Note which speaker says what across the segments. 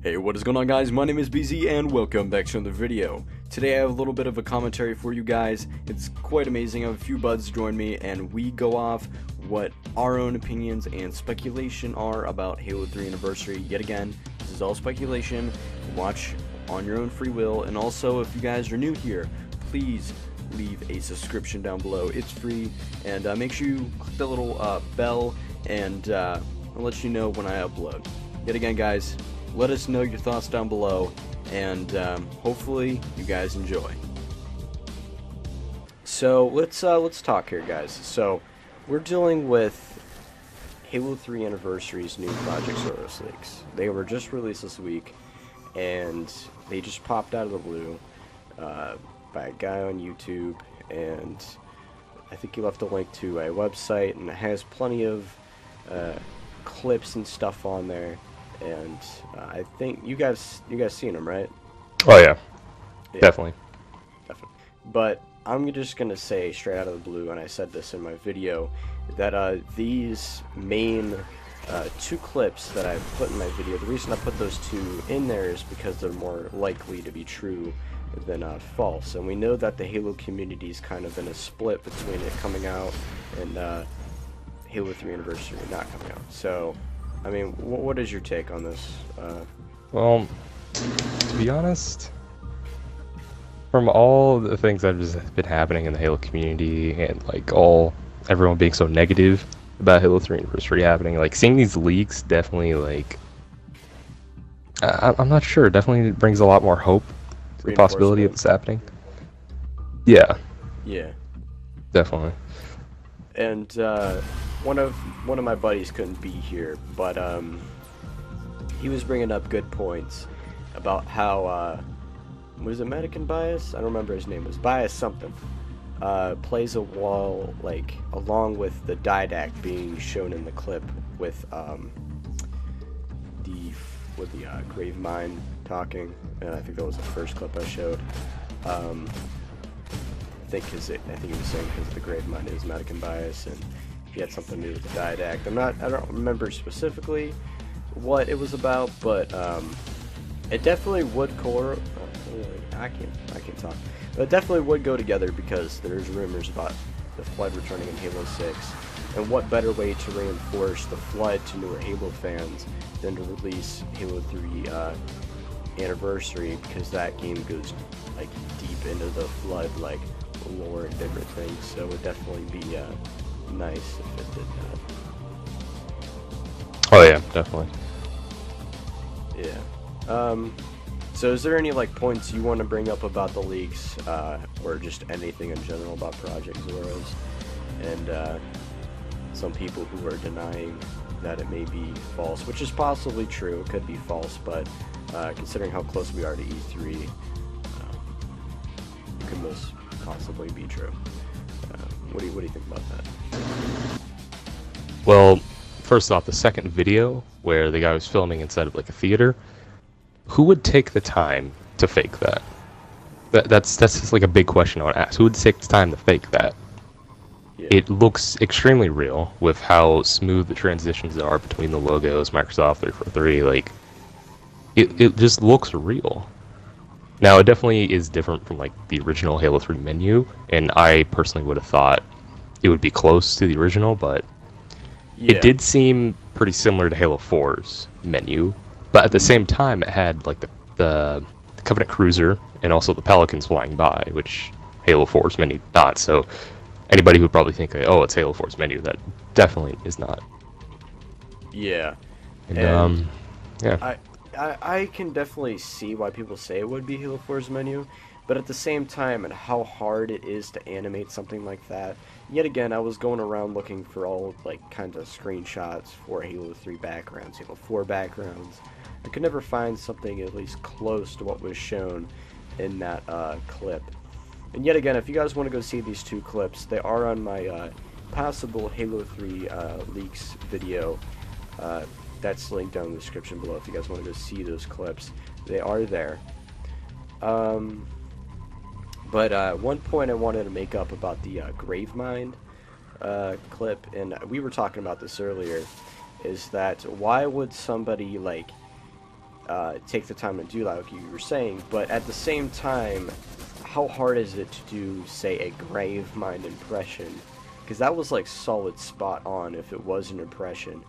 Speaker 1: Hey, what is going on, guys? My name is BZ and welcome back to another video. Today I have a little bit of a commentary for you guys. It's quite amazing. I have a few buds join me and we go off what our own opinions and speculation are about Halo 3 Anniversary. Yet again, this is all speculation. Watch on your own free will, and also if you guys are new here, please leave a subscription down below. It's free, and make sure you click the little bell, and I'll let you know when I upload. Yet again, guys, let us know your thoughts down below, and hopefully you guys enjoy. So let's talk here, guys. So we're dealing with Halo 3 Anniversary's new Project Zoros leaks. They were just released this week, and they just popped out of the blue by a guy on YouTube, and I think he left a link to a website, and it has plenty of clips and stuff on there. And I think you guys seen them, right?
Speaker 2: Oh yeah, definitely.
Speaker 1: But I'm just gonna say straight out of the blue, and I said this in my video, that these main two clips that I put in my video, the reason I put those two in there is because they're more likely to be true than false. And we know that the Halo community is kind of in a split between it coming out and Halo 3 Anniversary not coming out. So I mean, what is your take on this?
Speaker 2: Well, to be honest, from all the things that have been happening in the Halo community and like everyone being so negative about Halo 3 Anniversary happening, like seeing these leaks definitely like I'm not sure. Definitely brings a lot more hope to the possibility of this happening. Yeah.
Speaker 1: Yeah.
Speaker 2: Definitely.
Speaker 1: And one of my buddies couldn't be here, but he was bringing up good points about how was it Medican Bias? I don't remember his name. It was Bias something. Plays a wall like along with the didact being shown in the clip with the Grave Mine talking, and I think that was the first clip I showed. I think he was saying because the Grave Mine is Medican Bias, and he had something to do with the didact. I don't remember specifically what it was about, but it definitely would I can't talk. But it definitely would go together because there's rumors about the Flood returning in Halo 6, and what better way to reinforce the Flood to newer Halo fans than to release Halo 3 Anniversary, because that game goes like deep into the Flood like lore and different things. So it would definitely be nice if it did that.
Speaker 2: Oh yeah, definitely.
Speaker 1: Yeah. So is there any like points you want to bring up about the leaks, or just anything in general about Project Zoros, and some people who are denying that it may be false, which is possibly true, it could be false, but considering how close we are to E3, it could most possibly be true. What do you think about that?
Speaker 2: Well, first off, the second video where the guy was filming inside of like a theater, who would take the time to fake that? That's just like a big question I want to ask. Who would take the time to fake that? Yeah. It looks extremely real with how smooth the transitions are between the logos, Microsoft 343. Like, it just looks real. Now, it definitely is different from like the original Halo 3 menu, and I personally would have thought it would be close to the original, but yeah. It did seem pretty similar to Halo 4's menu, but at the same time it had like the Covenant Cruiser and also the Pelicans flying by, which Halo 4's menu did not. So anybody who would probably think, oh, it's Halo 4's menu, that definitely is not.
Speaker 1: Yeah.
Speaker 2: And yeah.
Speaker 1: I can definitely see why people say it would be Halo 4's menu, but at the same time, and how hard it is to animate something like that. Yet again, I was going around looking for all like kinds of screenshots for Halo 3 backgrounds, Halo 4 backgrounds. I could never find something at least close to what was shown in that clip. And yet again, if you guys want to go see these two clips, they are on my possible Halo 3 leaks video. That's linked down in the description below if you guys want to go see those clips. They are there. But one point I wanted to make up about the Gravemind clip, and we were talking about this earlier, is that why would somebody like take the time to do that, like you were saying. But at the same time, how hard is it to do, say, a Gravemind impression? Because that was like solid spot on if it was an impression.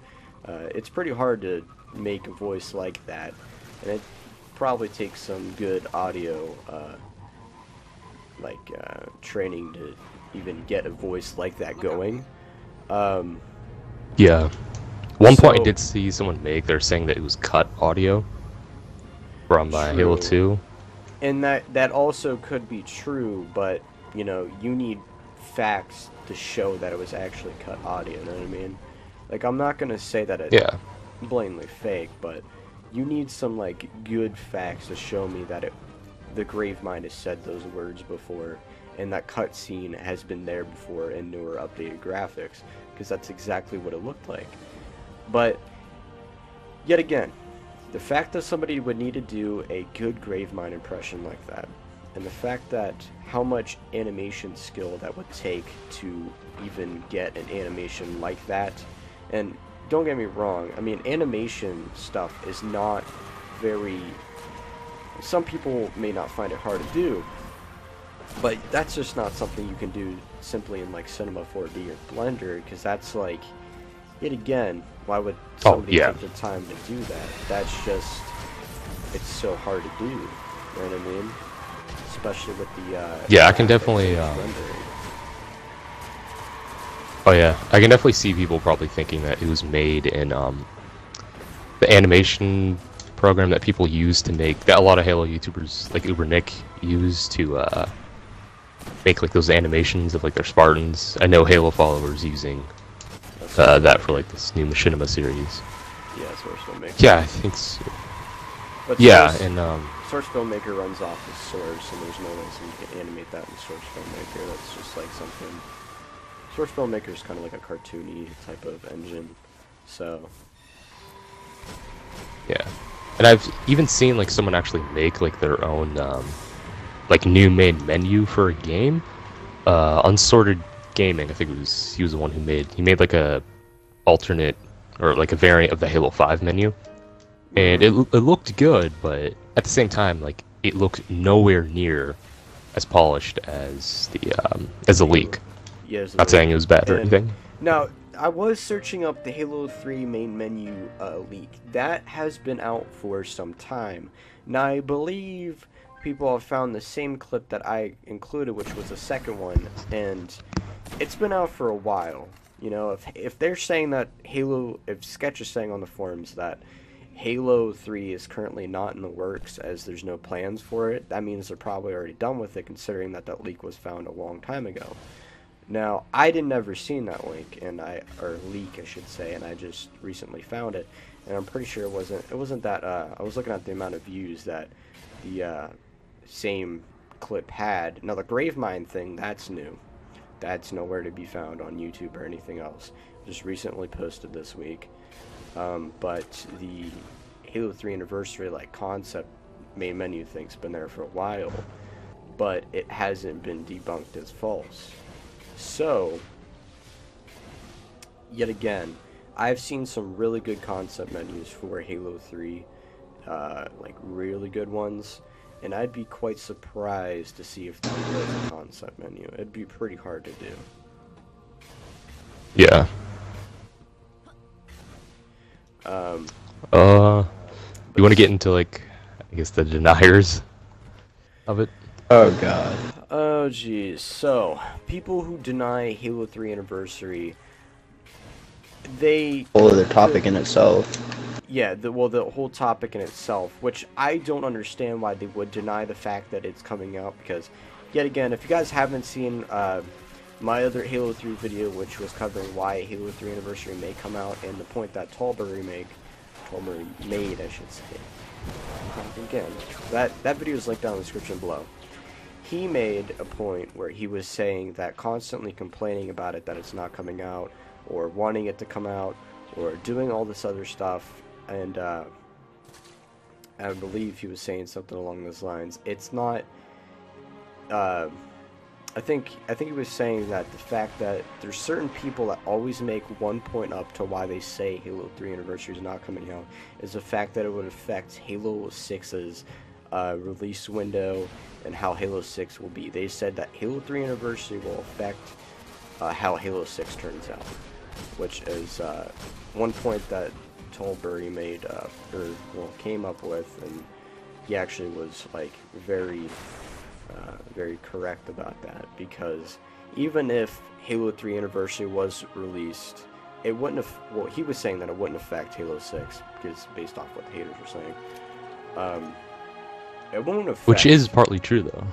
Speaker 1: It's pretty hard to make a voice like that, and it probably takes some good audio training to even get a voice like that going.
Speaker 2: Yeah. One point I did see someone make, they're saying that it was cut audio from Halo 2.
Speaker 1: And that also could be true, but, you know, you need facts to show that it was actually cut audio, you know what I mean? Like, I'm not gonna say that it's blatantly fake, but you need some, like, good facts to show me that the Gravemind has said those words before, and that cutscene has been there before in newer updated graphics, because that's exactly what it looked like. But, yet again, the fact that somebody would need to do a good Gravemind impression like that, and the fact that how much animation skill that would take to even get an animation like that, and don't get me wrong, I mean, animation stuff is not very... Some people may not find it hard to do, but that's just not something you can do simply in, like, Cinema 4D or Blender, because that's, like, yet again, why would somebody take the time to do that? That's just, it's so hard to do, you know what I mean? Especially with the,
Speaker 2: yeah, I can definitely, oh yeah, I can definitely see people probably thinking that it was made in, the animation program that people use to make, that a lot of Halo YouTubers, like Uber Nick, use to, make, like, those animations of, like, their Spartans. I know Halo followers using that for, like, this new Machinima series.
Speaker 1: Yeah, Source Filmmaker.
Speaker 2: Yeah, I think so.
Speaker 1: But
Speaker 2: yeah,
Speaker 1: Source Filmmaker runs off of Source, and there's no way so you can animate that in Source Filmmaker. That's just like something... Source Filmmaker is kind of like a cartoony type of engine, so...
Speaker 2: Yeah. And I've even seen, like, someone actually make, like, their own, like, new main menu for a game. Unsorted Gaming, I think he was the one who made like a alternate, or like a variant of the Halo 5 menu. And it looked good, but at the same time, like, it looked nowhere near as polished as the leak.
Speaker 1: Yeah,
Speaker 2: not saying it was bad or anything.
Speaker 1: Now, I was searching up the Halo 3 main menu leak. That has been out for some time. Now, I believe people have found the same clip that I included, which was the second one, and it's been out for a while. You know, if they're saying that if Sketch is saying on the forums that Halo 3 is currently not in the works as there's no plans for it, that means they're probably already done with it, considering that leak was found a long time ago. Now, I didn't ever seen that link, or leak, I should say, and I just recently found it, and I'm pretty sure it wasn't that, I was looking at the amount of views that the same clip had. Now, the Gravemind thing, that's new. That's nowhere to be found on YouTube or anything else. Just recently posted this week. But the Halo 3 Anniversary, like, concept main menu thing's been there for a while, but it hasn't been debunked as false. So, yet again, I've seen some really good concept menus for Halo 3, like really good ones, and I'd be quite surprised to see if there was a concept menu. It'd be pretty hard to do.
Speaker 2: Yeah. You want to get into, like, I guess the deniers of it?
Speaker 3: Oh god.
Speaker 1: Oh geez. So, people who deny Halo 3 Anniversary, they...
Speaker 3: Whole other topic in itself.
Speaker 1: Yeah, the whole topic in itself, which I don't understand why they would deny the fact that it's coming out, because, yet again, if you guys haven't seen my other Halo 3 video, which was covering why Halo 3 Anniversary may come out, and the point that Tolbury made, I should say. Again, that video is linked down in the description below. He made a point where he was saying that constantly complaining about it, that it's not coming out, or wanting it to come out, or doing all this other stuff, and I believe he was saying something along those lines. It's not, he was saying that the fact that there's certain people that always make one point up to why they say Halo 3 Anniversary is not coming out is the fact that it would affect Halo 6's release window and how Halo 6 will be. They said that Halo 3 Anniversary will affect how Halo 6 turns out, which is one point that Tolbury made came up with, and he actually was like very correct about that, because even if Halo 3 Anniversary was released, it wouldn't have, well, he was saying that it wouldn't affect Halo 6, because based off what the haters were saying. It won't affect...
Speaker 2: Which is partly true, though.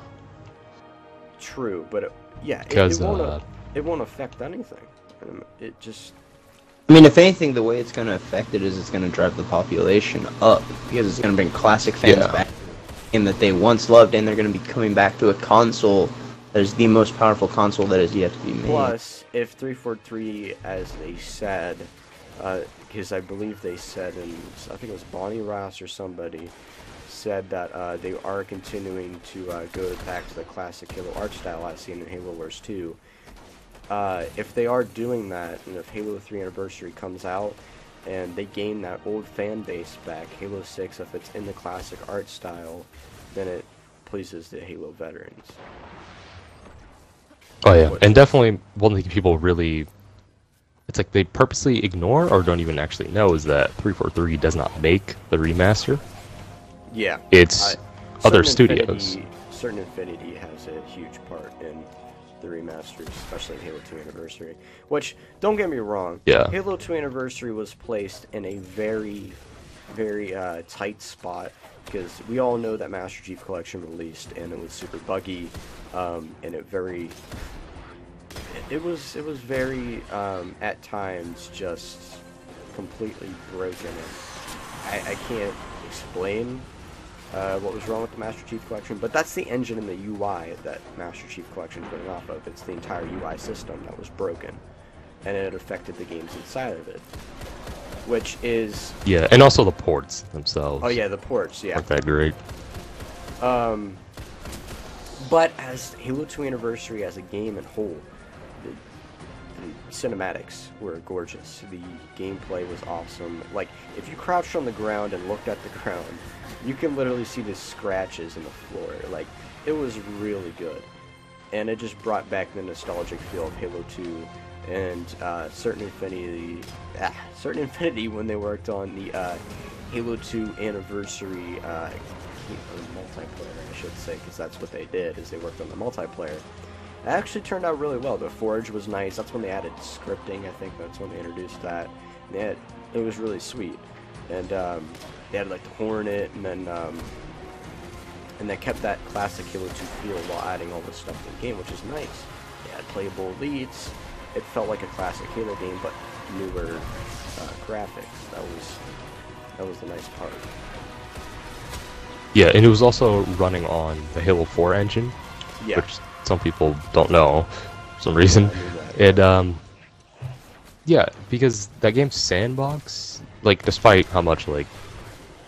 Speaker 1: True, but it won't affect anything. It just...
Speaker 3: I mean, if anything, the way it's going to affect it is it's going to drive the population up, because it's going to bring classic fans back in that they once loved, and they're going to be coming back to a console that is the most powerful console that is yet to be made.
Speaker 1: Plus, if 343, as they said, because I believe they said, and I think it was Bonnie Ross or somebody, said that they are continuing to go back to the classic Halo art style as seen in Halo Wars 2. If they are doing that, and if Halo 3 Anniversary comes out, and they gain that old fan base back, Halo 6, if it's in the classic art style, then it pleases the Halo veterans.
Speaker 2: Oh yeah, and definitely one thing people really, it's like they purposely ignore or don't even actually know is that 343 does not make the remaster.
Speaker 1: Yeah.
Speaker 2: It's other studios.
Speaker 1: Certain Infinity has a huge part in the remasters, especially Halo 2 Anniversary. Which, don't get me wrong, Halo 2 Anniversary was placed in a very, very tight spot, because we all know that Master Chief Collection released, and it was super buggy, and it was very, at times, just completely broken. I can't explain what was wrong with the Master Chief Collection, but that's the engine and the UI that Master Chief Collection is running off of. It's the entire UI system that was broken, and it affected the games inside of it, which is... Yeah,
Speaker 2: and also the ports themselves.
Speaker 1: Oh yeah, the ports, yeah.
Speaker 2: Aren't that great?
Speaker 1: But as Halo 2 Anniversary as a game in whole, the cinematics were gorgeous. The gameplay was awesome. Like, if you crouched on the ground and looked at the ground, you can literally see the scratches in the floor. Like, it was really good. And it just brought back the nostalgic feel of Halo 2 and Certain Infinity when they worked on the Halo 2 Anniversary multiplayer, I should say, because that's what they did, is they worked on the multiplayer. It actually turned out really well. The Forge was nice. That's when they added scripting. I think that's when they introduced that. And it was really sweet. And they had like the Hornet, and they kept that classic Halo 2 feel while adding all this stuff to the game, which is nice. They had playable elites. It felt like a classic Halo game, but newer graphics. That was the nice part.
Speaker 2: Yeah, and it was also running on the Halo 4 engine, which some people don't know for some reason. And yeah, because that game's sandbox, like, despite how much like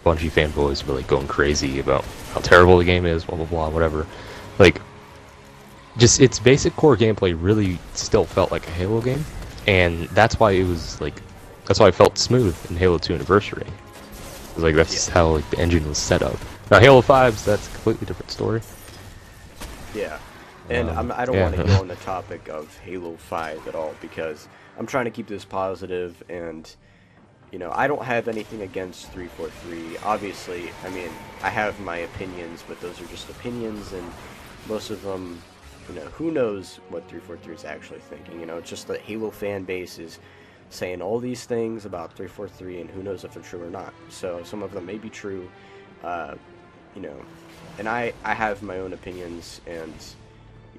Speaker 2: Bungie fanboys were like going crazy about how terrible the game is, blah blah blah, whatever, like, just its basic core gameplay really still felt like a Halo game, and that's why it was like, that's why it felt smooth in Halo 2 Anniversary. It was like, that's how like the engine was set up. Now Halo 5's, that's a completely different story.
Speaker 1: Yeah, and I don't want to go on the topic of Halo 5 at all, because I'm trying to keep this positive, and you know, I don't have anything against 343. Obviously, I mean, I have my opinions, but those are just opinions, and most of them, you know, who knows what 343 is actually thinking. You know, it's just that Halo fan base is saying all these things about 343, and who knows if they're true or not. So some of them may be true, you know, and I have my own opinions, and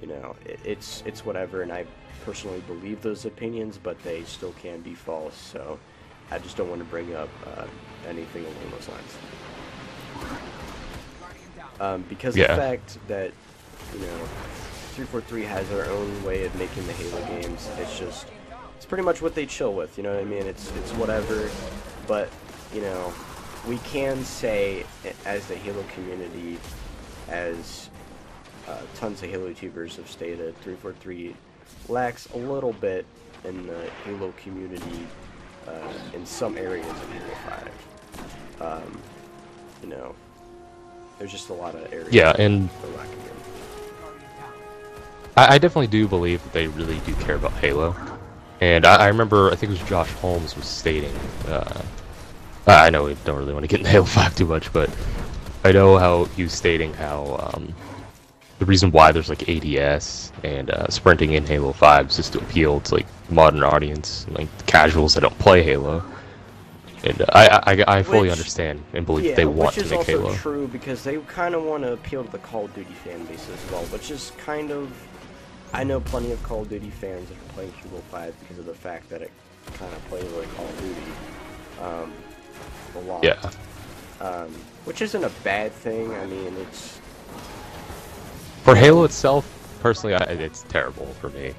Speaker 1: you know, it's whatever, and I personally believe those opinions, but they still can be false. So I just don't want to bring up anything along those lines. Because the fact that, you know, 343 has their own way of making the Halo games, it's pretty much what they chill with, you know what I mean? It's whatever, but, you know, we can say, as the Halo community, as tons of Halo YouTubers have stated 343 lacks a little bit in the Halo community in some areas of Halo 5. You know, there's just a lot of areas.
Speaker 2: Yeah, and
Speaker 1: they're lacking in.
Speaker 2: I definitely do believe that they really do care about Halo. And I remember, I think it was Josh Holmes was stating, I know we don't really want to get into Halo 5 too much, but I know how he was stating how the reason why there's like ADS and sprinting in Halo 5 is just to appeal to like the modern audience, like the casuals that don't play Halo. And I fully understand and believe that they want to make Halo.
Speaker 1: Which is also true because they kind of want to appeal to the Call of Duty fan base as well, which is kind of... I know plenty of Call of Duty fans that are playing Halo 5 because of the fact that it kind of plays like Call of Duty a lot.
Speaker 2: Yeah.
Speaker 1: Which isn't a bad thing. I mean, it's...
Speaker 2: For Halo itself, personally, it's terrible for me.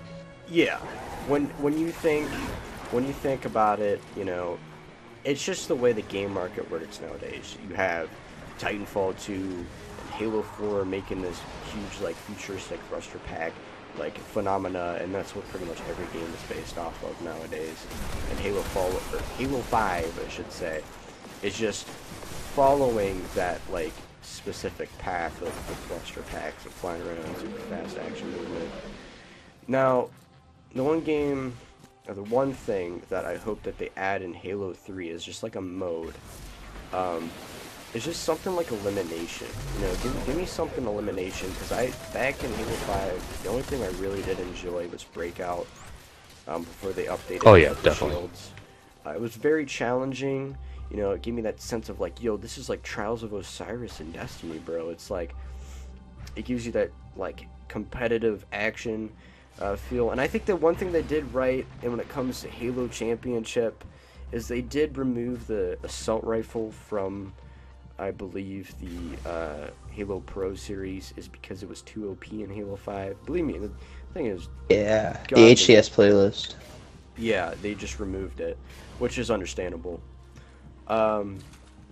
Speaker 1: Yeah. When you think about it, you know, it's just the way the game market works nowadays. You have Titanfall 2 and Halo 4 making this huge, like, futuristic thruster pack, like, phenomena, and that's what pretty much every game is based off of nowadays. And Halo 5, I should say, is just following that, like, specific path of the thruster packs of flying around, super fast action movement. Now, the one thing that I hope that they add in Halo 3 is just like a mode. It's just something like elimination. You know, give me something elimination, because back in Halo 5, the only thing I really did enjoy was Breakout, before they updated the shields. It was very challenging. You know, it gave me that sense of like, yo, this is like Trials of Osiris in Destiny, bro. It's like, it gives you that like competitive action feel. And I think that one thing they did right, and when it comes to Halo Championship, is they did remove the assault rifle from, I believe, the Halo Pro series, is because it was too OP in Halo 5. Believe me, the thing is...
Speaker 3: Yeah, the HCS playlist.
Speaker 1: Yeah, they just removed it, which is understandable.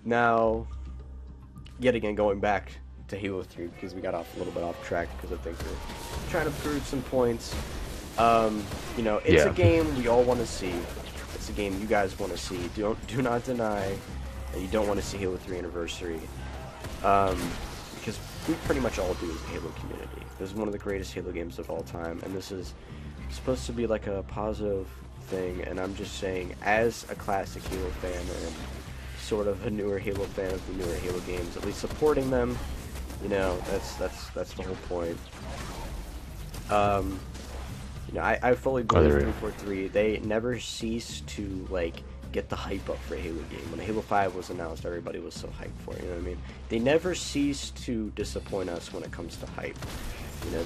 Speaker 1: Now, yet again, going back to Halo 3, because we got off a little bit off track, because I think we're trying to prove some points. You know, it's a game we all want to see. It's a game you guys want to see. Do not deny that you don't want to see Halo 3 Anniversary. Because we pretty much all do as a Halo community. This is one of the greatest Halo games of all time, and this is supposed to be like a positive thing, and I'm just saying, as a classic Halo fan and sort of a newer Halo fan of the newer Halo games, at least supporting them, you know, that's the whole point. You know, I fully believe 343, they never cease to like get the hype up for a Halo game. When Halo 5 was announced, everybody was so hyped for it, you know what I mean? They never cease to disappoint us when it comes to hype. You know,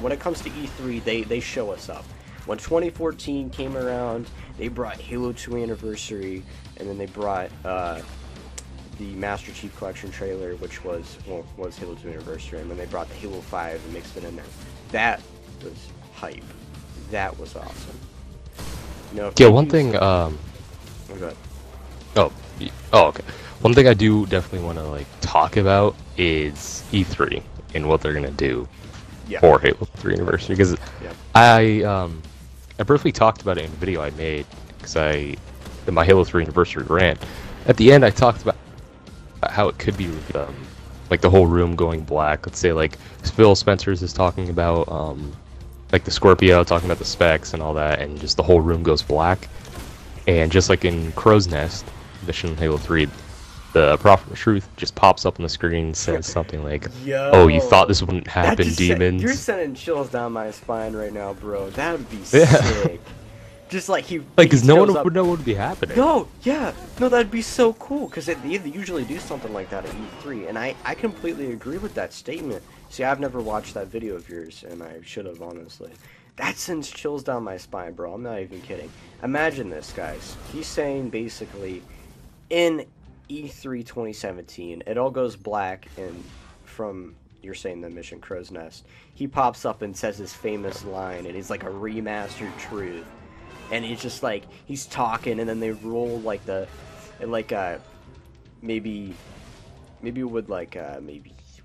Speaker 1: when it comes to E3, they show us up. When 2014 came around, they brought Halo 2 Anniversary, and then they brought the Master Chief Collection trailer, which was Halo 2 Anniversary, and then they brought the Halo 5 and mixed it in there. That was hype. That was awesome. You know,
Speaker 2: yeah, one thing,
Speaker 1: oh, go ahead.
Speaker 2: Oh, okay. One thing I do definitely want to, like, talk about is E3 and what they're going to do for Halo 3 Anniversary, because I briefly talked about it in a video I made, because in my Halo 3 Anniversary rant, at the end I talked about how it could be like the whole room going black. Let's say like Phil Spencer's is talking about like the Scorpio, talking about the specs and all that, and just the whole room goes black. And just like in Crow's Nest, mission in Halo 3, the Prophet of Truth just pops up on the screen and says something like, "Oh, you thought this wouldn't happen, demons."
Speaker 1: You're sending chills down my spine right now, bro. That would be sick. Just like
Speaker 2: because no one would know what would be happening.
Speaker 1: No, that'd be so cool, because they usually do something like that at E3, and I completely agree with that statement. See, I've never watched that video of yours, and I should have, honestly. That sends chills down my spine, bro. I'm not even kidding. Imagine this, guys. He's saying, basically, in E3 2017, it all goes black, and from, you're saying the mission Crow's Nest, he pops up and says his famous line, and he's like a remastered truth. And he's just like, he's talking, and then they roll like maybe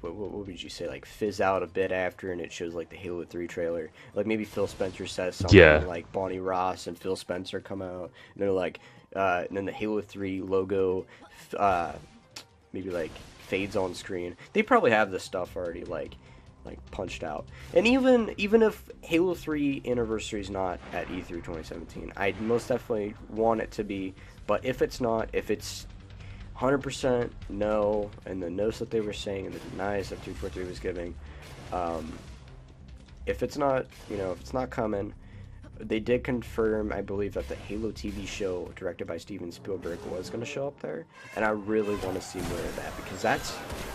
Speaker 1: what would you say, like fizz out a bit after, and it shows like the Halo 3 trailer. Like maybe Phil Spencer says something like Bonnie Ross and Phil Spencer come out, and they're like, and then the Halo 3 logo, maybe like fades on screen. They probably have this stuff already like punched out. And even if Halo 3 anniversary is not at E3 2017, I'd most definitely want it to be. But if it's not, if it's 100% no, and the no's that they were saying and the denies that 343 was giving, if it's not, if it's not coming, they did confirm, I believe, that the Halo TV show directed by Steven Spielberg was going to show up there, and I really want to see more of that, because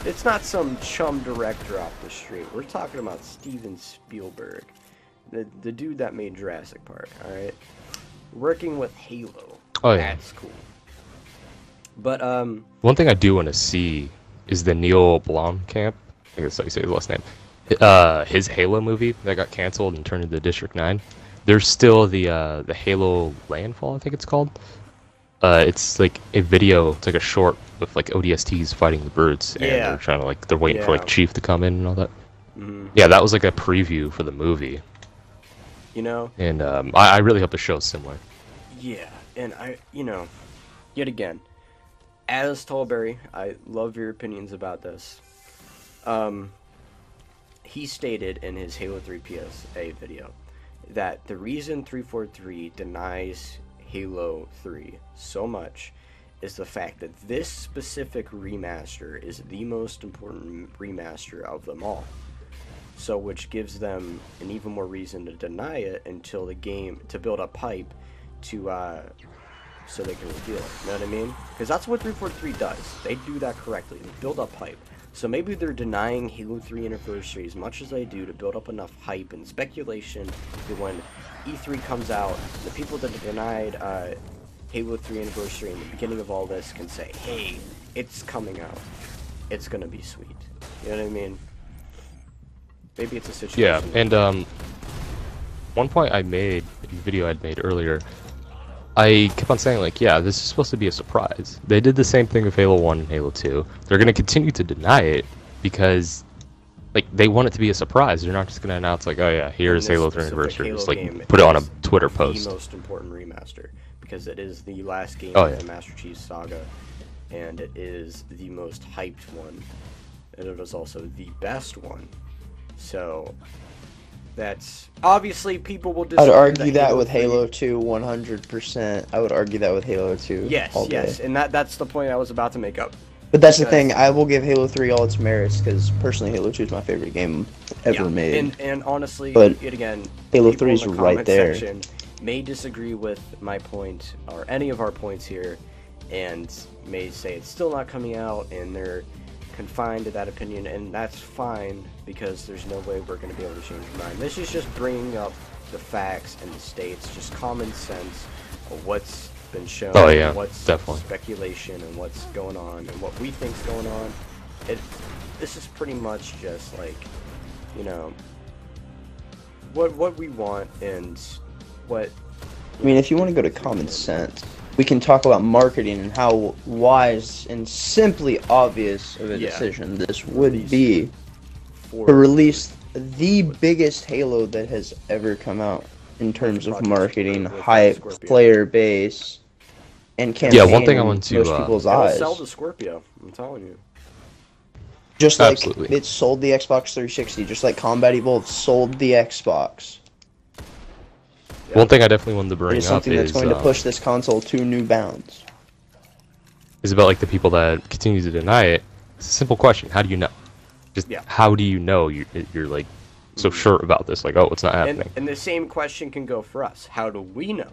Speaker 1: it's not some chum director off the street. We're talking about Steven Spielberg, the dude that made Jurassic Park, alright? Working with Halo.
Speaker 2: Oh, yeah.
Speaker 1: That's cool. But,
Speaker 2: one thing I do want to see is the Neil Blomkamp, I think that's how you say his last name, his Halo movie that got canceled and turned into District 9. There's still the Halo Landfall, I think it's called. It's like a video, it's like a short with like ODSTs fighting the birds, and they're trying to they're waiting for like Chief to come in and all that.
Speaker 1: Mm-hmm.
Speaker 2: Yeah, that was like a preview for the movie. And I really hope the show's similar.
Speaker 1: Yeah, and yet again, as Tallberry, I love your opinions about this. He stated in his Halo 3 PSA video that the reason 343 denies Halo 3 so much is the fact that this specific remaster is the most important remaster of them all. So which gives them an even more reason to deny it until the game, to build up hype to so they can reveal it. You know what I mean? Because that's what 343 does. They do that correctly. They build up hype. So maybe they're denying Halo 3 Anniversary as much as they do to build up enough hype and speculation that when E3 comes out, the people that denied Halo 3 Anniversary in the beginning of all this can say, hey, it's coming out. It's gonna be sweet. You know what I mean? Maybe it's a situation.
Speaker 2: Yeah, and one point I made, in the video I'd made earlier, I kept on saying, yeah, this is supposed to be a surprise. They did the same thing with Halo 1 and Halo 2. They're going to continue to deny it because, they want it to be a surprise. They're not just going to announce, oh yeah, here's Halo 3 Anniversary. Just, put it on a Twitter post.
Speaker 1: The most important remaster, because it is the last game of the Master Chief Saga, and it is the most hyped one, and it is also the best one. So that's obviously people will disagree.
Speaker 3: I'd argue that with Halo 2 100%. I would argue that with Halo 2.
Speaker 1: Yes, and that's the point I was about to make up.
Speaker 3: But that's the thing, I will give Halo 3 all its merits, because personally Halo 2 is my favorite game ever made.
Speaker 1: And honestly,
Speaker 3: but
Speaker 1: again,
Speaker 3: Halo 3 is right there.
Speaker 1: May disagree with my point, or any of our points here, and may say it's still not coming out, and they're confined to that opinion, and that's fine, because there's no way we're going to be able to change your mind. This is just bringing up the facts and the states, just common sense of what's been shown, what's definitely speculation, and what's going on, and what we think's going on. This is pretty much just what we want, and what...
Speaker 3: I mean, if you want to go to common sense, we can talk about marketing and how wise and simply obvious of a decision this would be to release the biggest Halo that has ever come out in terms of marketing, hype, player base, and campaign.
Speaker 2: Yeah, one thing I want to
Speaker 3: most people's eyes.
Speaker 1: Sell the Scorpio, I'm telling you.
Speaker 3: Just like it sold the Xbox 360, just like Combat Evolved sold the Xbox.
Speaker 2: One thing I definitely wanted to bring up is
Speaker 3: something that's going to push this console to new bounds.
Speaker 2: Is about the people that continue to deny it. It's a simple question: how do you know? Just how do you know you're so sure about this? Oh, it's not happening.
Speaker 1: And the same question can go for us. How do we know?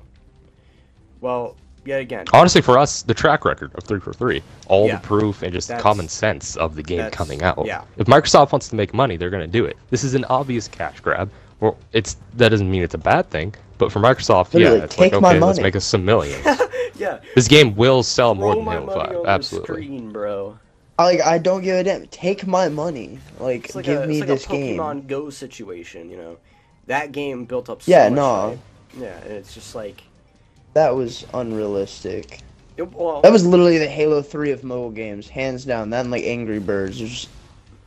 Speaker 1: Well, yet again.
Speaker 2: Honestly, for us, the track record of 343, all the proof and just common sense of the game coming out.
Speaker 1: Yeah.
Speaker 2: If Microsoft wants to make money, they're going to do it. This is an obvious cash grab. Well, that doesn't mean it's a bad thing, but for Microsoft, it's
Speaker 3: take
Speaker 2: okay, let's make us some millions. This game will sell more than Halo 5, absolutely.
Speaker 1: Screen, bro.
Speaker 3: I don't give a damn. Take my money. Give me this game.
Speaker 1: It's like a Pokemon Go situation, That game built up so much hype. Yeah, and it's just
Speaker 3: that was unrealistic.
Speaker 1: That
Speaker 3: was literally the Halo 3 of mobile games, hands down. That and Angry Birds.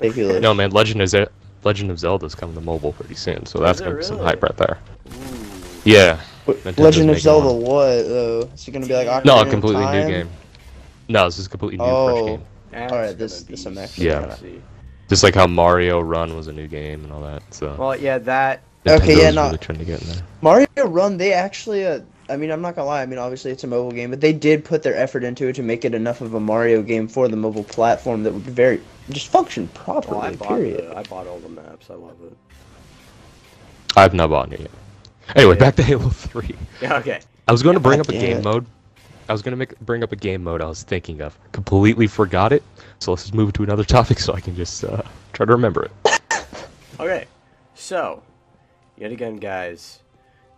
Speaker 3: Ridiculous.
Speaker 2: No, man, Legend of Zelda's coming to mobile pretty soon, so that's gonna be some hype right there.
Speaker 1: Ooh.
Speaker 2: Yeah.
Speaker 3: Legend of Zelda what, though? Is it gonna be like Ocarina
Speaker 2: No, a
Speaker 3: of
Speaker 2: completely
Speaker 3: Time?
Speaker 2: new game. No, this is a completely new, fresh game.
Speaker 1: That's
Speaker 3: Alright,
Speaker 1: gonna
Speaker 3: this
Speaker 1: be
Speaker 3: I'm actually
Speaker 2: Yeah.
Speaker 1: sexy.
Speaker 2: Just like how Mario Run was a new game and all that, so.
Speaker 1: Well, yeah, that.
Speaker 3: Okay, yeah,
Speaker 2: Nintendo's
Speaker 3: no.
Speaker 2: really trying to get in there.
Speaker 3: Mario Run, they actually, I mean, I'm not gonna lie, I mean, obviously it's a mobile game, but they did put their effort into it to make it enough of a Mario game for the mobile platform that would be just function properly,
Speaker 1: I bought all the maps. I love it.
Speaker 2: I've not bought it yet. Anyway,
Speaker 1: Yeah.
Speaker 2: back to Halo 3.
Speaker 1: Yeah. Okay.
Speaker 2: I was going to bring up a
Speaker 3: damn
Speaker 2: game
Speaker 3: it.
Speaker 2: mode. I was going to bring up a game mode I was thinking of. Completely forgot it. So let's just move to another topic so I can just try to remember it.
Speaker 1: Okay. So, yet again, guys.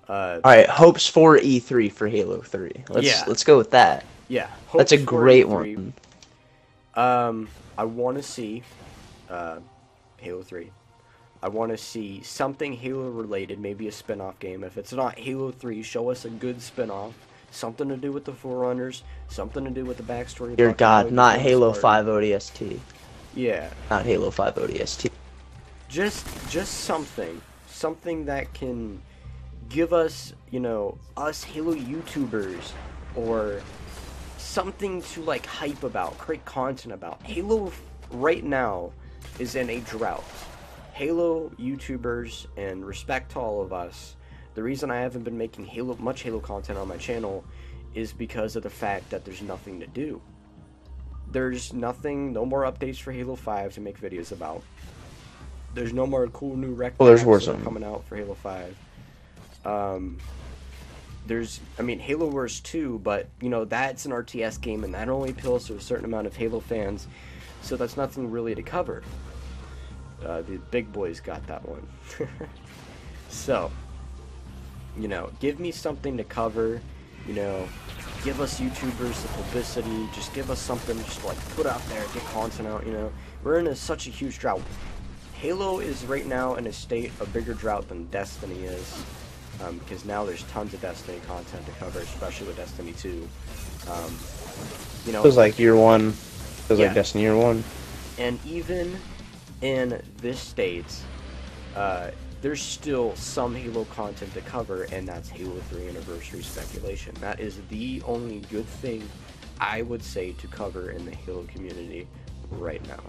Speaker 3: Alright, hopes for E3 for Halo 3. Let's go with that.
Speaker 1: Yeah.
Speaker 3: That's a
Speaker 1: hopes for
Speaker 3: great
Speaker 1: E3.
Speaker 3: one.
Speaker 1: I want to see Halo 3. I want to see something Halo related, maybe a spin-off game. If it's not Halo 3, show us a good spin-off. Something to do with the Forerunners, something to do with the backstory.
Speaker 3: Dear
Speaker 1: Bucky
Speaker 3: God,
Speaker 1: Boy
Speaker 3: not
Speaker 1: before
Speaker 3: Halo
Speaker 1: Spartan.
Speaker 3: 5 ODST.
Speaker 1: Yeah.
Speaker 3: Not Halo 5 ODST.
Speaker 1: Just something that can give us, us Halo YouTubers, or something to like hype about, create content about. Halo right now is in a drought. Halo YouTubers, and respect to all of us, the reason I haven't been making much Halo content on my channel is because of the fact that there's nothing to do. There's no more updates for Halo 5 to make videos about. There's no more cool new rec
Speaker 3: Well, there's
Speaker 1: packs that are
Speaker 3: Warzone
Speaker 1: coming out for Halo 5. Halo Wars 2, but, that's an RTS game, and that only appeals to a certain amount of Halo fans, so that's nothing really to cover. The big boys got that one. So, give me something to cover, give us YouTubers the publicity, just give us something, just like put out there, get content out, We're in such a huge drought. Halo is right now in a state of bigger drought than Destiny is, because now there's tons of Destiny content to cover, especially with Destiny 2.
Speaker 3: Feels like year one. Feels
Speaker 1: Yeah.
Speaker 3: like Destiny year one.
Speaker 1: And even in this state, there's still some Halo content to cover, and that's Halo 3 Anniversary speculation. That is the only good thing I would say to cover in the Halo community right now.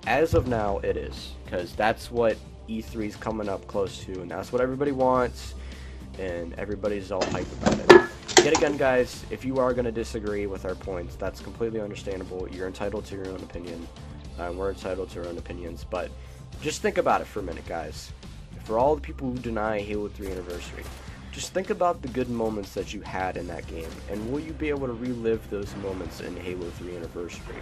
Speaker 1: As of now, it is, because that's what E3 is coming up close to, and that's what everybody wants, and everybody's all hyped about it. Yet again, guys, if you are going to disagree with our points, that's completely understandable. You're entitled to your own opinion. We're entitled to our own opinions, but just think about it for a minute, guys. For all the people who deny Halo 3 Anniversary, just think about the good moments that you had in that game, and will you be able to relive those moments in Halo 3 Anniversary?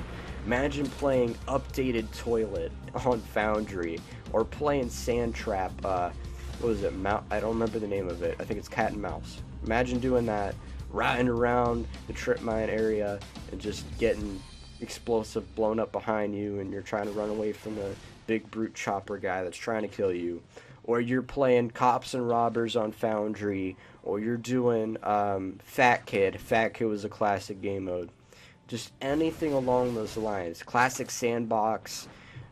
Speaker 1: Imagine playing Updated Toilet on Foundry, or playing Sand Trap, what was it, I don't remember the name of it, I think it's Cat and Mouse. Imagine doing that, riding around the trip mine area, and just getting explosive blown up behind you, and you're trying to run away from the big brute chopper guy that's trying to kill you. Or you're playing Cops and Robbers on Foundry, or you're doing Fat Kid. Fat Kid was a classic game mode. Just anything along those lines. Classic Sandbox.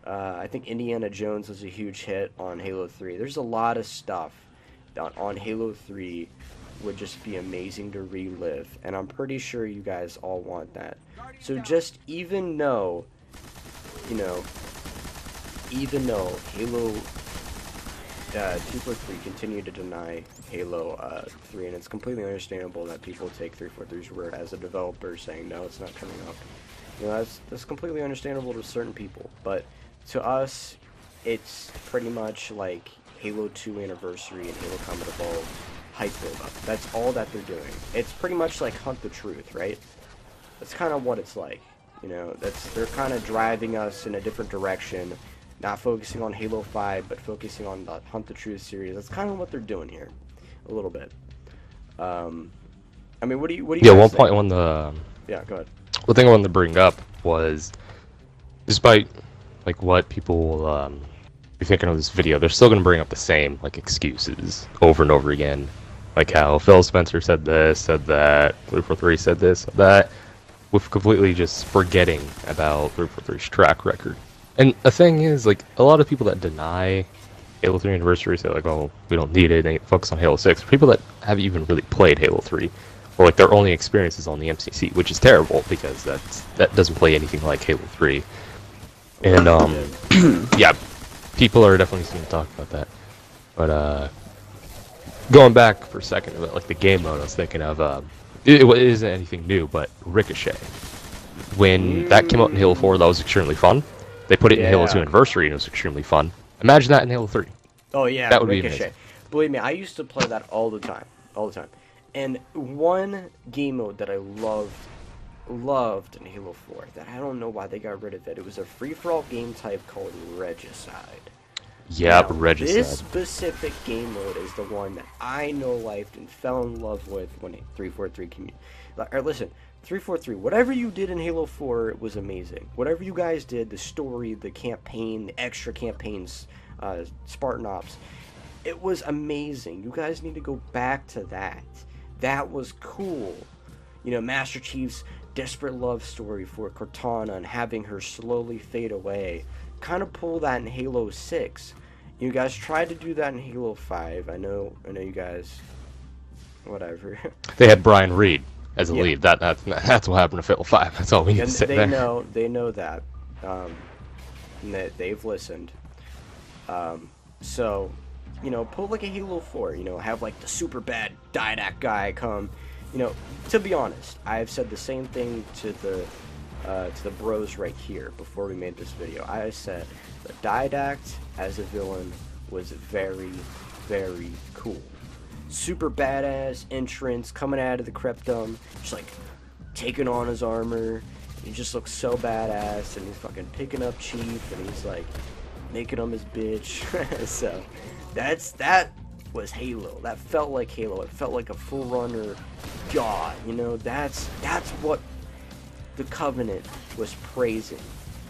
Speaker 1: I think Indiana Jones was a huge hit on Halo 3. There's a lot of stuff on Halo 3 would just be amazing to relive, and I'm pretty sure you guys all want that. So just even though Halo 243 continue to deny Halo 3, and it's completely understandable that people take 343's word as a developer saying no, it's not coming out. That's completely understandable to certain people, but to us, it's pretty much like Halo 2 Anniversary and Halo Combat Evolved hype build-up. That's all that they're doing. It's pretty much like Hunt the Truth, right? That's kind of what it's like. They're kind of driving us in a different direction, not focusing on Halo 5, but focusing on the Hunt the Truth series. That's kind of what they're doing here, a little bit. I mean, what do you?
Speaker 2: Yeah,
Speaker 1: guys
Speaker 2: one
Speaker 1: think?
Speaker 2: point when the
Speaker 1: Yeah, go ahead.
Speaker 2: one thing I wanted to bring up was, despite like what people will be thinking of this video, they're still gonna bring up the same like excuses over and over again, like how Phil Spencer said this, said that, 343 said this, said that, with completely just forgetting about 343's track record. And the thing is, like, a lot of people that deny Halo 3 Anniversary say, like, oh, we don't need it, and focus on Halo 6. People that haven't even really played Halo 3, or, like, their only experience is on the MCC, which is terrible, because that doesn't play anything like Halo 3. And, yeah, people are definitely going to talk about that. But, going back for a second, about, like, the game mode, I was thinking of, it isn't anything new, but Ricochet. When that came out in Halo 4, that was extremely fun. They put it in Halo 2 Anniversary, and it was extremely fun. Imagine that in Halo 3.
Speaker 1: Oh yeah,
Speaker 2: that would be
Speaker 1: Ricochet.
Speaker 2: amazing.
Speaker 1: Believe me, I used to play that all the time. And one game mode that I loved in Halo 4, that I don't know why they got rid of it. It was a free-for-all game type called Regicide.
Speaker 2: Yep,
Speaker 1: Now,
Speaker 2: Regicide.
Speaker 1: this specific game mode is the one that I no-lifed and fell in love with when 343 came out. Or listen, 343, whatever you did in Halo 4 was amazing. Whatever you guys did, the story, the campaign, the extra campaigns, Spartan Ops, it was amazing. You guys need to go back to that. That was cool. You know, Master Chief's desperate love story for Cortana and having her slowly fade away. Kind of pull that in Halo 6. You guys tried to do that in Halo 5. I know you guys, whatever.
Speaker 2: They had Brian Reed as a lead. That's what happened to Halo 5. That's all we need to say
Speaker 1: they
Speaker 2: there.
Speaker 1: know that. And they've listened. So, you know, pull like a Halo 4, you know, have like the super bad Didact guy come. You know, to be honest, I've said the same thing to the bros right here before we made this video. I said that Didact as a villain was very, very cool. Super badass entrance coming out of the Cryptum, just like taking on his armor. He just looks so badass, and he's fucking picking up Chief, and he's like making him his bitch. So that was Halo. That felt like Halo. It felt like a full runner god. You know, that's what the Covenant was praising.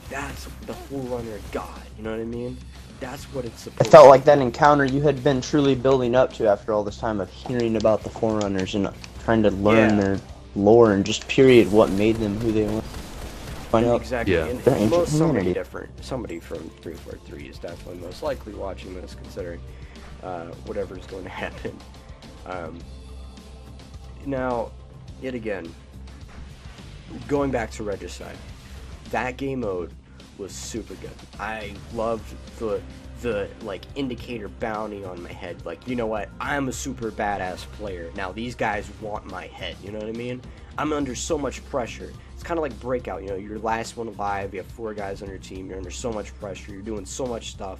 Speaker 1: That's the full runner god. You know what I mean? That's what it's supposed to be.
Speaker 3: It felt like that encounter you had been truly building up to after all this time of hearing about the Forerunners and trying to learn their lore and just period what made them who they were.
Speaker 1: Exactly.
Speaker 2: Yeah.
Speaker 1: And most somebody different. Somebody from 343 is definitely most likely watching this, considering whatever is going to happen. Now, yet again, going back to Regicide, that game mode was super good. I loved the like indicator bounty on my head. Like, you know what? I'm a super badass player. Now these guys want my head. You know what I mean? I'm under so much pressure. It's kind of like Breakout. You know, you're last one alive. You have 4 guys on your team. You're under so much pressure. You're doing so much stuff.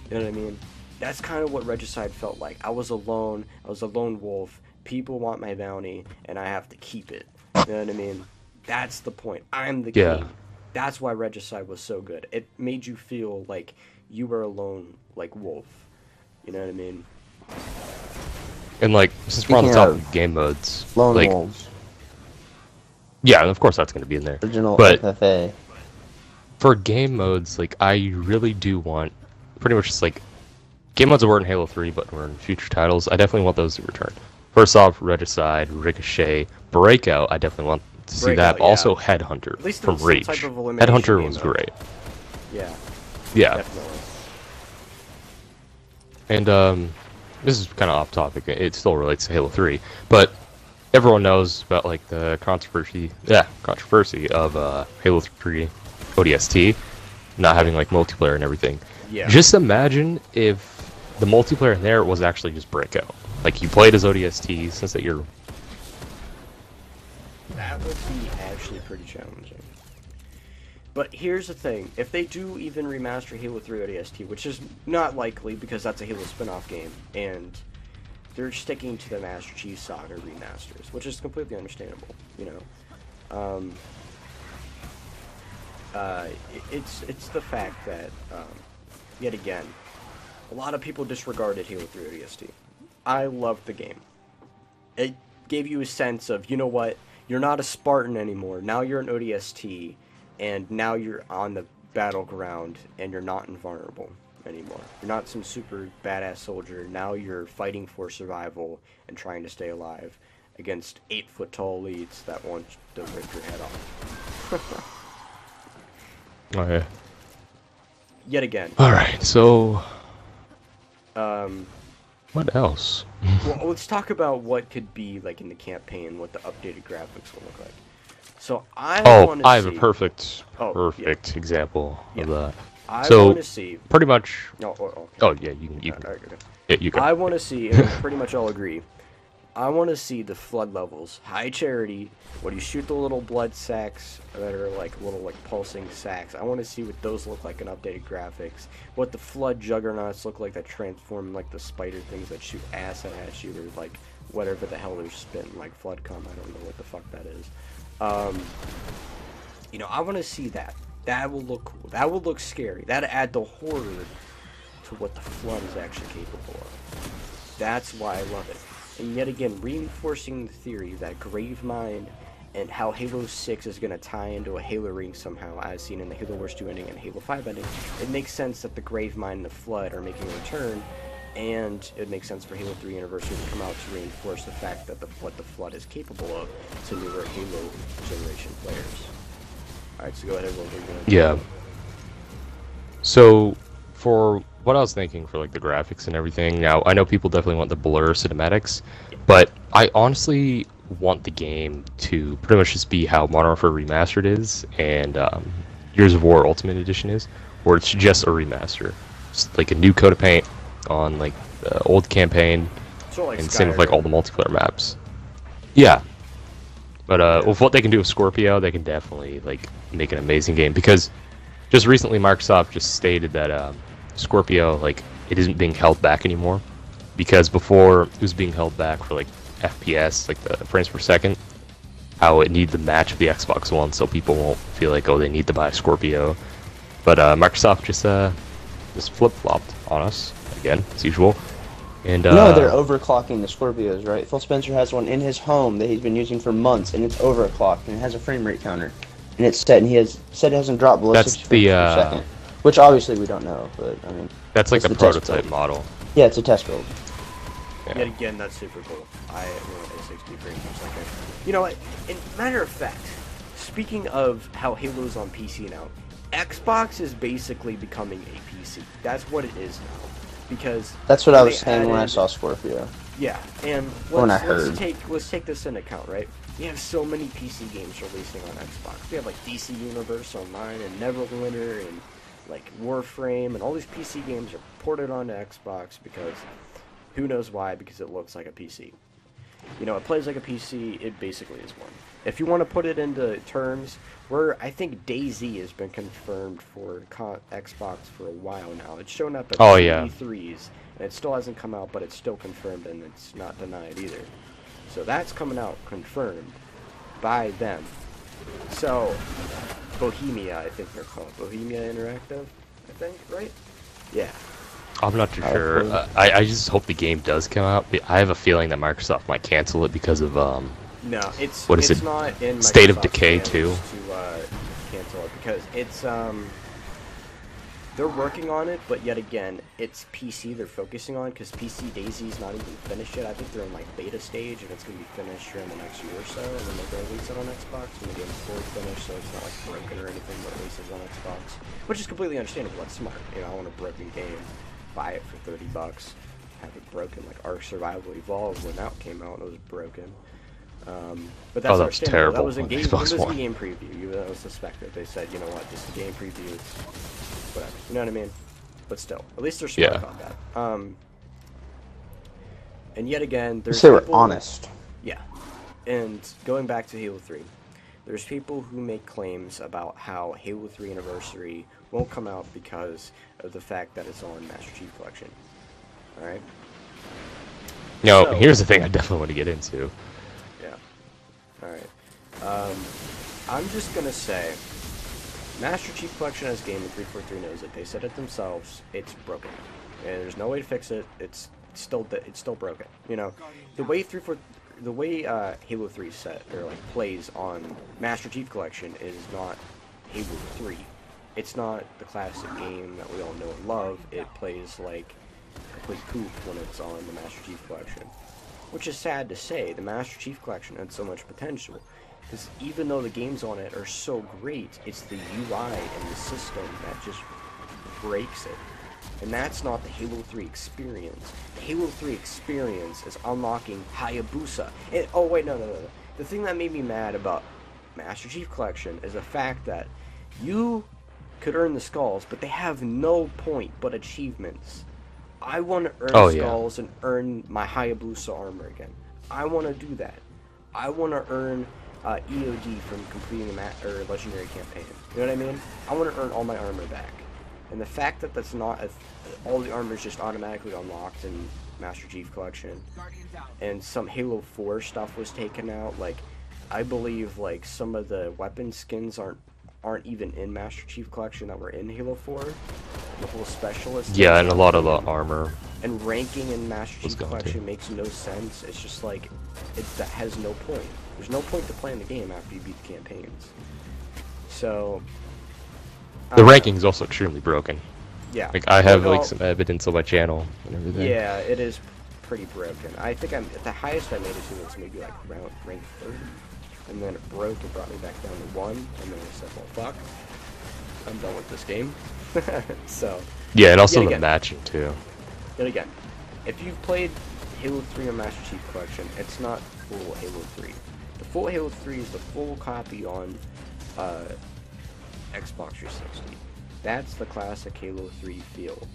Speaker 1: You know what I mean? That's kind of what Regicide felt like. I was alone. I was a lone wolf. People want my bounty, and I have to keep it. You know what I mean? That's the point. I'm the king. That's why Regicide was so good. It made you feel like you were alone, like wolf. You know what I mean?
Speaker 2: And like, since we're on the topic of game modes,
Speaker 3: Lone
Speaker 2: like,
Speaker 3: Wolves.
Speaker 2: yeah, and of course that's going to be in there.
Speaker 3: Original
Speaker 2: But
Speaker 3: FFA.
Speaker 2: for game modes, like, I really do want, pretty much just like, game modes that were in Halo 3, but were in future titles, I definitely want those to return. First off, Regicide, Ricochet, Breakout, I definitely want to see that.
Speaker 1: Yeah.
Speaker 2: Also, Headhunter
Speaker 1: At least
Speaker 2: from
Speaker 1: some
Speaker 2: Reach.
Speaker 1: type of elimination
Speaker 2: Headhunter
Speaker 1: game
Speaker 2: was
Speaker 1: mode.
Speaker 2: great.
Speaker 1: Yeah.
Speaker 2: Yeah.
Speaker 1: Definitely.
Speaker 2: And this is kind of off topic. It still relates to Halo 3, but everyone knows about like the controversy of Halo 3 ODST not having like multiplayer and everything.
Speaker 1: Yeah.
Speaker 2: Just imagine if the multiplayer in there was actually just Breakout. Like, you played as ODST, since that you're...
Speaker 1: That would be actually pretty challenging. But here's the thing, if they do even remaster Halo 3 ODST, which is not likely because that's a Halo spin-off game, and they're sticking to the Master Chief Saga remasters, which is completely understandable, you know. It's the fact that, yet again, a lot of people disregarded Halo 3 ODST. I loved the game. It gave you a sense of, you know what, you're not a Spartan anymore, now you're an ODST, and now you're on the battleground, and you're not invulnerable anymore. You're not some super badass soldier, now you're fighting for survival and trying to stay alive against 8-foot-tall elites that want to rip your head off.
Speaker 2: Okay.
Speaker 1: yet again.
Speaker 2: All right, so
Speaker 1: Um,
Speaker 2: what else?
Speaker 1: well, let's talk about what could be like in the campaign, what the updated graphics will look like. So I want to see.
Speaker 2: I have a perfect
Speaker 1: yeah.
Speaker 2: example
Speaker 1: Yeah.
Speaker 2: of that.
Speaker 1: I
Speaker 2: So
Speaker 1: want to see.
Speaker 2: pretty much.
Speaker 1: No, okay.
Speaker 2: Oh yeah, you can.
Speaker 1: All right, okay.
Speaker 2: Yeah, you go.
Speaker 1: I want to see, and we pretty much all agree. I want to see the flood levels, high charity, when you shoot the little blood sacks that are like little like pulsing sacks. I want to see what those look like in updated graphics. What the flood juggernauts look like that transform like the spider things that shoot acid at you, or like whatever the hell they're spitting, like flood cum. I don't know what the fuck that is. You know, I want to see that. That will look cool. That will look scary. That'll add the horror to what the flood is actually capable of. That's why I love it. And yet again, reinforcing the theory that Gravemind and how Halo 6 is going to tie into a Halo ring somehow, as seen in the Halo Wars 2 ending and Halo 5 ending, it makes sense that the Gravemind and the Flood are making a return, and it makes sense for Halo 3 Anniversary to come out to reinforce the fact that what the Flood is capable of to newer Halo generation players. Alright, so go ahead, what were you going to do?
Speaker 2: Yeah. So, for what I was thinking for like the graphics and everything, now I know people definitely want the blur cinematics, but I honestly want the game to pretty much just be how Modern Warfare Remastered is and Gears of War Ultimate Edition is, where it's just a remaster. Just like a new coat of paint on like the old campaign,
Speaker 1: Sort of like
Speaker 2: and same with
Speaker 1: Skyrim.
Speaker 2: like all the multiplayer maps. Yeah. But with what they can do with Scorpio, they can definitely like make an amazing game, because just recently Microsoft just stated that Scorpio, like, it isn't being held back anymore, because before it was being held back for like FPS, like the frames per second, how it needed to match the Xbox One, so people won't feel like, oh, they need to buy a Scorpio. But Microsoft just flip-flopped on us again, as usual. And
Speaker 3: No, they're overclocking the Scorpios, right? Phil Spencer has one in his home that he's been using for months, and it's overclocked, and it has a frame rate counter. And it's set, and he has said it hasn't dropped below
Speaker 2: That's
Speaker 3: 60 frames per second. Which obviously we don't know, but I mean...
Speaker 2: that's like the
Speaker 3: test
Speaker 2: prototype
Speaker 3: build.
Speaker 2: model.
Speaker 3: Yeah, it's a test build.
Speaker 2: Yeah.
Speaker 1: Yet again, that's super cool. I want a 60 frames per second. You know what? In matter of fact, speaking of how Halo's on PC now, Xbox is basically becoming a PC. That's what it is now. Because
Speaker 3: That's what I
Speaker 1: they
Speaker 3: was saying when I
Speaker 1: added-
Speaker 3: saw Scorpio.
Speaker 1: Yeah, and
Speaker 3: When I
Speaker 1: let's
Speaker 3: heard.
Speaker 1: take this into account, right? We have so many PC games releasing on Xbox. We have like DC Universe Online and Neverwinter and like Warframe, and all these PC games are ported onto Xbox because who knows why? Because it looks like a PC. You know, it plays like a PC. It basically is one. If you want to put it into terms, I think DayZ has been confirmed for Xbox for a while now. It's shown up at E3s, and it still hasn't come out, but it's still confirmed, and it's not denied either. So that's coming out confirmed by them. So, Bohemia, I think they're called. Bohemia Interactive, I think, right? Yeah.
Speaker 2: I'm not too sure. I just hope the game does come out. I have a feeling that Microsoft might cancel it because of
Speaker 1: No, it's
Speaker 2: what is
Speaker 1: it's
Speaker 2: it?
Speaker 1: not in
Speaker 2: State of
Speaker 1: Microsoft's
Speaker 2: Decay
Speaker 1: hands
Speaker 2: 2?
Speaker 1: to cancel it because it's they're working on it, but yet again, it's PC they're focusing on because PC DayZ's not even finished yet. I think they're in like beta stage, and it's gonna be finished here in the next year or so, and then they're gonna release it on Xbox when the game's fully finished, so it's not like broken or anything, but releases on Xbox, which is completely understandable. That's smart. You know, I want a broken game, buy it for $30, have it broken. Like Ark Survival Evolved when that came out, and it was broken. But that's
Speaker 2: that was
Speaker 1: understandable.
Speaker 2: terrible
Speaker 1: That was in
Speaker 2: on
Speaker 1: game.
Speaker 2: Xbox
Speaker 1: It was
Speaker 2: One.
Speaker 1: in game preview. Even though it was suspected, they said, you know what, this is game preview. It's whatever. You know what I mean? But still, at least they're smart
Speaker 2: Yeah.
Speaker 1: about that. And yet again, there's
Speaker 3: They were
Speaker 1: people,
Speaker 3: honest.
Speaker 1: Yeah. And going back to Halo 3, there's people who make claims about how Halo 3 Anniversary won't come out because of the fact that it's on Master Chief Collection. All right.
Speaker 2: No,
Speaker 1: So-
Speaker 2: here's the thing I definitely want to get into.
Speaker 1: Yeah. Alright. I'm just gonna say, Master Chief Collection as game, and 343 knows it. They said it themselves. It's broken, and there's no way to fix it. It's still broken. You know, the way Halo 3 set or like plays on Master Chief Collection is not Halo 3. It's not the classic game that we all know and love. It plays like complete poop when it's on the Master Chief Collection. Which is sad to say. The Master Chief Collection had so much potential. Because even though the games on it are so great, it's the UI and the system that just breaks it. And that's not the Halo 3 experience. The Halo 3 experience is unlocking Hayabusa. And, oh wait, no. The thing that made me mad about Master Chief Collection is the fact that you could earn the skulls, but they have no point but achievements. I want to earn skulls and earn my Hayabusa armor again. I want to do that. I want to earn EOD from completing the Legendary campaign. You know what I mean? I want to earn all my armor back. And the fact that that's not all the armor is just automatically unlocked in Master Chief Collection, and some Halo 4 stuff was taken out. Like, I believe like some of the weapon skins aren't even in Master Chief Collection that were in Halo 4. The whole specialist.
Speaker 2: Yeah, and a lot of the armor.
Speaker 1: And ranking in Master Chief Collection makes no sense. It's just like that has no point. There's no point to playing the game after you beat the campaigns. So.
Speaker 2: The ranking is also extremely broken.
Speaker 1: Yeah.
Speaker 2: Like, I have like some evidence on my channel and everything.
Speaker 1: Yeah, it is pretty broken. I think the highest I made it to was maybe like rank 30. And then it broke and brought me back down to 1. And then I said, well, fuck. I'm done with this game. So.
Speaker 2: Yeah, and also the matching too.
Speaker 1: Yet again, if you've played Halo 3 on Master Chief Collection, it's not full Halo 3. The full Halo 3 is the full copy on Xbox 360. That's the classic Halo 3 feel.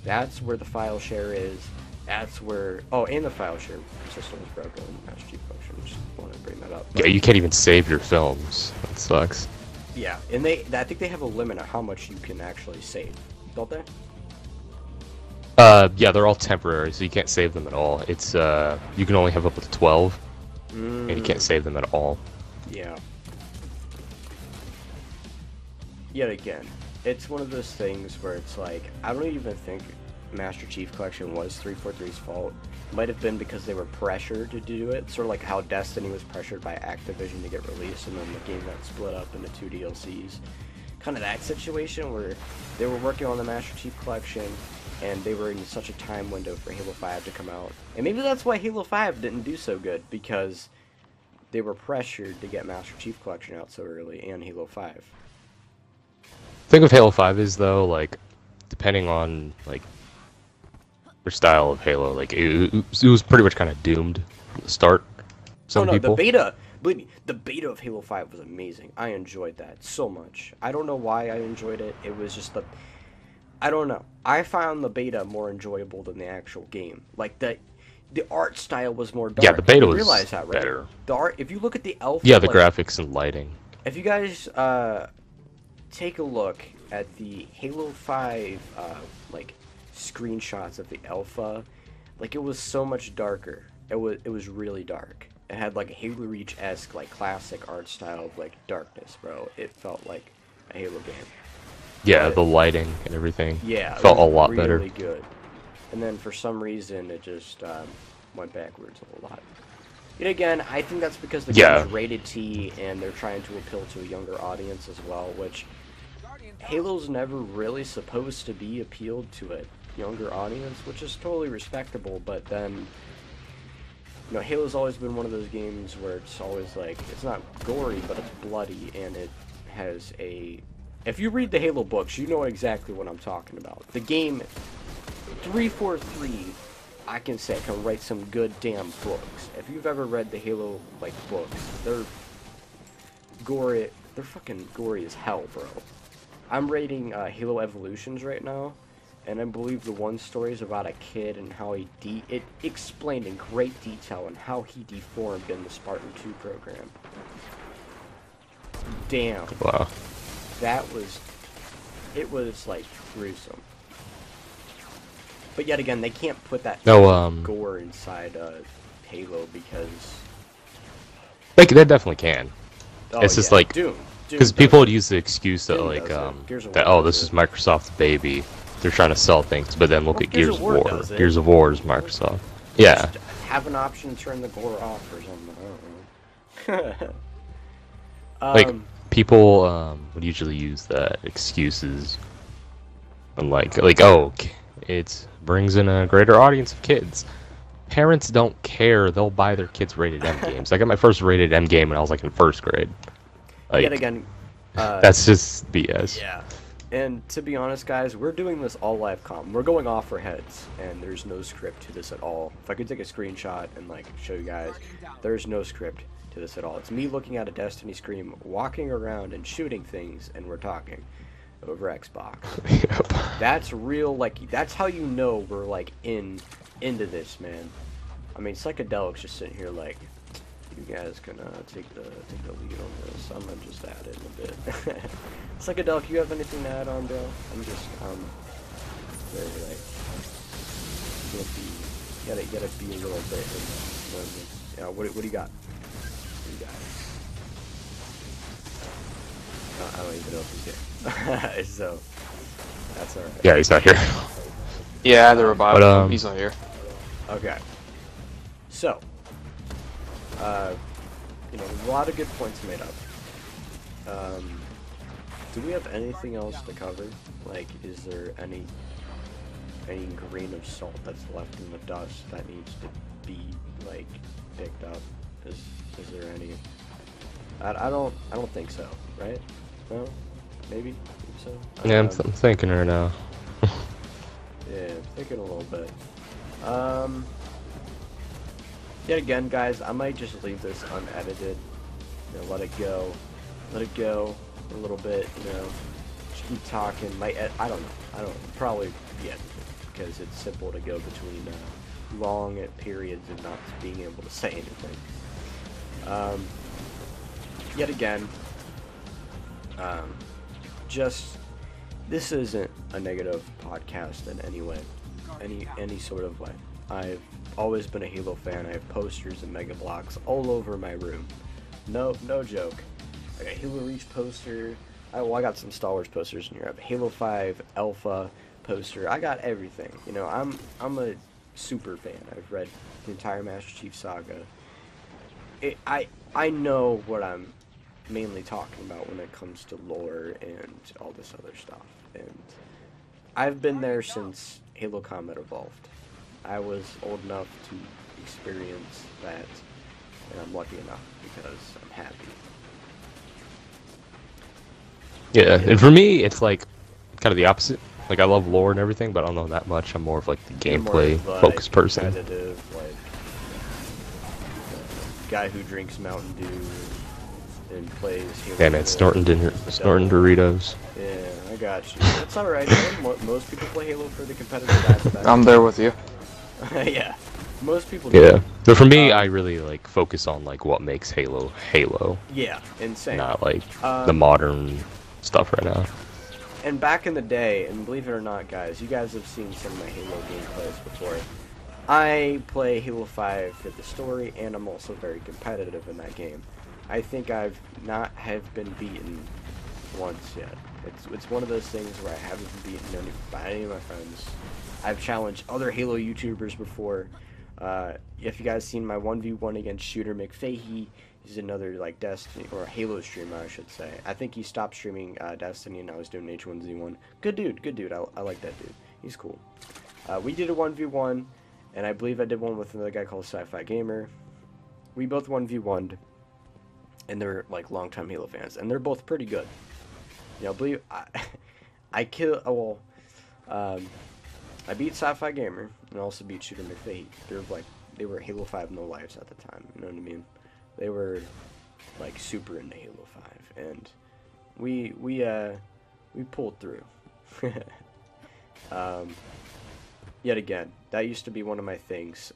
Speaker 1: That's where the file share is. That's where... Oh, and the file share system is broken in Master Chief Collection. Just want to bring that up.
Speaker 2: Yeah, you can't even save your films. That sucks.
Speaker 1: Yeah, and I think they have a limit on how much you can actually save. Don't they?
Speaker 2: Yeah, they're all temporary, so you can't save them at all. It's, you can only have up to 12, and you can't save them at all. Yeah. Yet again, it's one of those things where it's like, I don't even think Master Chief Collection was 343's fault. It might have been because they were pressured to do it, sort of like how Destiny was pressured by Activision to get released, and then the game got split up into 2 DLCs. Kind of that situation where they were working on the Master Chief Collection, and they were in such a time window for Halo 5 to come out. And maybe that's why Halo 5 didn't do so good, because they were pressured to get Master Chief Collection out so early, and Halo 5. The thing with Halo 5 is, though, like, depending on, like, your style of Halo, like, it was pretty much kind of doomed from the start. Some people. The beta, believe me, the beta of Halo 5 was amazing. I enjoyed that so much. I don't know why I enjoyed it. It was just I don't know. I found the beta more enjoyable than the actual game. Like, the art style was more dark. Yeah, the beta was better. The art, if you look at the alpha... Yeah, the graphics and lighting. If you guys, take a look at the Halo 5, like, screenshots of the alpha, like, it was so much darker. It was really dark. It had, like, a Halo Reach-esque, like, classic art style of, like, darkness, bro. It felt like a Halo game. Yeah, the lighting and everything. Yeah, felt a lot better. Really good. And then for some reason, it just went backwards a lot. Yet again, I think that's because the game is rated T, and they're trying to appeal to a younger audience as well, which Halo's never really supposed to be appealed to a younger audience, which is totally respectable. But then, you know, Halo's always been one of those games where it's always like, it's not gory, but it's bloody, and it has a... If you read the Halo books, you know exactly what I'm talking about. The game 343, I can say, can write some good damn books. If you've ever read the Halo, like, books, they're gory. They're fucking gory as hell, bro. I'm reading Halo Evolutions right now, and I believe the one story is about a kid and how it explained in great detail on how he deformed in the Spartan 2 program. Damn. Wow. It was like gruesome. But yet again, they can't put that gore inside Halo because... Like, they definitely can. Oh, it's just like... Because people would use the excuse that, like, that, oh, this is Microsoft's baby. They're trying to sell things, but then look at Gears of War. Gears of War is Microsoft. Yeah. Just have an option to turn the gore off or something. I don't know. Like... People would usually use that excuses, and like oh, it brings in a greater audience of kids. Parents don't care; they'll buy their kids rated M games. I got my first rated M game when I was like in 1st grade. Like, yet again, that's just BS. Yeah,
Speaker 1: And to be honest, guys, we're doing this all live comm. We're going off our heads, and there's no script to this at all. If I could take a screenshot and like show you guys, there's no script to this at all. It's me looking at a Destiny screen, walking around and shooting things, and we're talking over Xbox.
Speaker 2: Yep.
Speaker 1: That's real, like, that's how you know we're like into this, man. I mean, Psychedelic's just sitting here like, you guys can take the lead on this. I'm gonna just add in a bit. Psychedelic, you have anything to add on, bro? I'm just very like, you gotta be a little bit in the moment. Yeah, what do you got? What do you got? I don't even know if he's here. So that's alright.
Speaker 2: Yeah, he's not here.
Speaker 4: Yeah, the revival.
Speaker 2: But,
Speaker 4: he's not here.
Speaker 1: Okay. So, you know, a lot of good points made up. Do we have anything else to cover? Like, is there any grain of salt that's left in the dust that needs to be like picked up? Is there any? I don't think so. Right? No? Maybe? Think so?
Speaker 2: Yeah, I'm thinking right now.
Speaker 1: Yeah, I'm thinking a little bit. Yet again, guys, I might just leave this unedited. You know, let it go a little bit. You know, just keep talking. I don't know. Probably yeah, because it's simple to go between long periods and not being able to say anything. Yet again, just this isn't a negative podcast in any way, any sort of way. I've always been a Halo fan. I have posters and Mega Blocks all over my room. No joke. I got Halo Reach poster. I got some Star Wars posters in here. I have a Halo 5 Alpha poster. I got everything. You know, I'm a super fan. I've read the entire Master Chief Saga. I know what I'm mainly talking about when it comes to lore and all this other stuff. And I've been there since Halo Combat Evolved. I was old enough to experience that, and I'm lucky enough because I'm happy.
Speaker 2: Yeah, and for me, it's like kind of the opposite. Like, I love lore and everything, but I don't know that much. I'm more of like the gameplay focused person.
Speaker 1: Competitive, like guy who drinks Mountain Dew and plays Halo.
Speaker 2: Yeah, man, snorting Doritos.
Speaker 1: Yeah, I got you. That's alright, man. Most people play Halo for the competitive aspect.
Speaker 4: I'm there with you.
Speaker 1: Yeah, most people do.
Speaker 2: Yeah, but for me, I really like focus on like what makes Halo Halo.
Speaker 1: Yeah, insane.
Speaker 2: Not like the modern stuff right now.
Speaker 1: And back in the day, and believe it or not, guys, you guys have seen some of my Halo gameplays before. I play Halo 5 for the story, and I'm also very competitive in that game. I think I've not have been beaten once yet. It's one of those things where I haven't been beaten by any of my friends. I've challenged other Halo YouTubers before. If you guys seen my 1v1 against Shooter McFahey, he's another like Destiny or Halo streamer, I should say. I think he stopped streaming Destiny and now he's doing H1Z1. Good dude. I like that dude. He's cool. We did a 1v1, and I believe I did one with another guy called Sci-Fi Gamer. We both 1v1'd, and they're like longtime Halo fans, and they're both pretty good. You know, believe I beat Sci-Fi Gamer and also beat Shooter McFahey. They were Halo 5 no lives at the time. You know what I mean? They were like super into Halo 5, and we pulled through. Yet again, that used to be one of my things.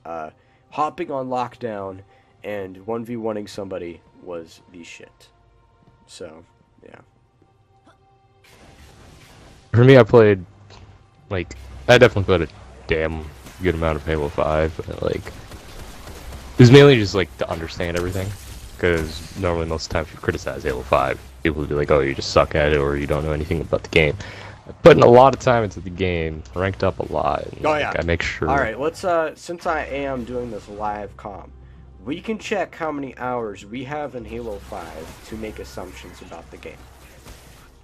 Speaker 1: Hopping on lockdown and 1v1ing somebody was the shit. So yeah.
Speaker 2: For me, I definitely played a damn good amount of Halo 5. But, like, it was mainly just like to understand everything, because normally most of the time if you criticize Halo 5, people would be like, oh, you just suck at it or you don't know anything about the game. I put in a lot of time into the game, ranked up a lot. And,
Speaker 1: yeah.
Speaker 2: I make sure.
Speaker 1: All right, let's since I am doing this live comm, we can check how many hours we have in Halo 5 to make assumptions about the game.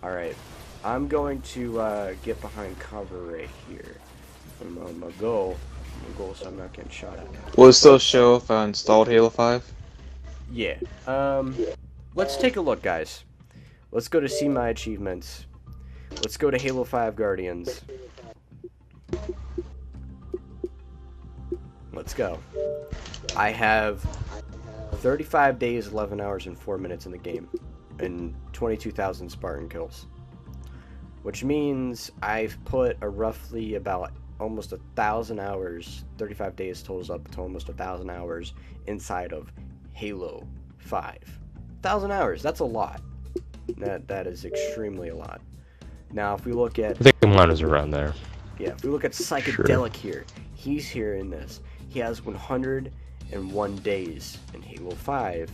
Speaker 1: All right. I'm going to get behind cover right here. I'm gonna go so I'm not getting shot at.
Speaker 4: Will it still show if I installed Halo 5?
Speaker 1: Yeah. Let's take a look, guys. Let's go to see my achievements. let's go to Halo 5 Guardians. Let's go. I have 35 days, 11 hours, and 4 minutes in the game, and 22,000 Spartan kills. Which means I've put a roughly about almost 1,000 hours, 35 days totals up to almost 1,000 hours inside of Halo 5. 1,000 hours, that's a lot. That is extremely a lot. Now, if we look at...
Speaker 2: I think mine was around there.
Speaker 1: Yeah, if we look at Psychedelic here, he's here in this. He has 101 days in Halo 5,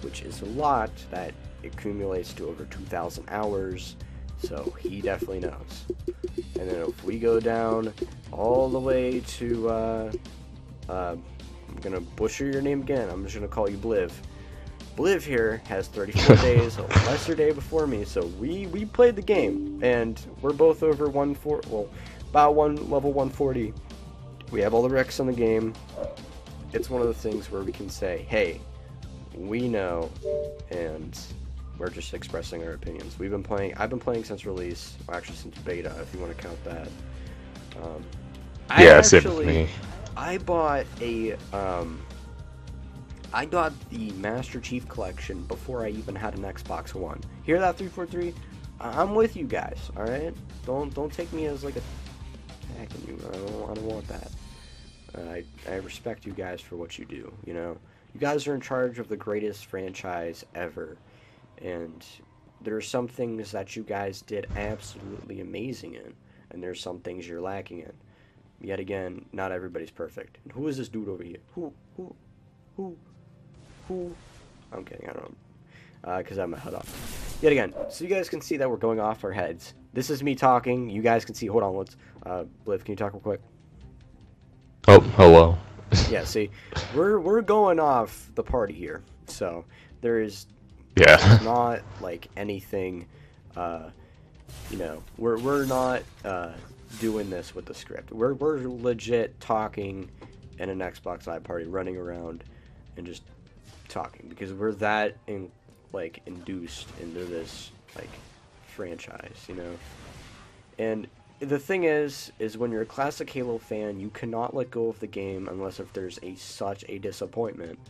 Speaker 1: which is a lot. That accumulates to over 2,000 hours, so he definitely knows. And then if we go down all the way to, I'm gonna butcher your name again, I'm just gonna call you Bliv. Bliv here has 34 days, a lesser day before me, so we played the game, and we're both over about level 140. We have all the wrecks on the game. It's one of the things where we can say, hey, we know, and we're just expressing our opinions. I've been playing since release, or actually since beta, if you want to count that.
Speaker 2: Same with me.
Speaker 1: I bought the Master Chief Collection before I even had an Xbox One. Hear that, 343? I'm with you guys, alright? Don't take me as like a attacking you. I don't want that. I respect you guys for what you do, you know? You guys are in charge of the greatest franchise ever. And there are some things that you guys did absolutely amazing in, and there's some things you're lacking in. Yet again, not everybody's perfect. And who is this dude over here? Who? I'm kidding, I don't know. Because I have my HUD off. Yet again, so you guys can see that we're going off our heads. This is me talking. You guys can see. Hold on, let's. Bliv, can you talk real quick?
Speaker 2: Oh, hello.
Speaker 1: Yeah, see, we're going off the party here. So there is.
Speaker 2: Yeah.
Speaker 1: It's not like anything, you know, we're not doing this with the script. We're legit talking in an Xbox Live party, running around and just talking, because we're that induced into this like franchise, you know. And the thing is when you're a classic Halo fan, you cannot let go of the game unless if there's such a disappointment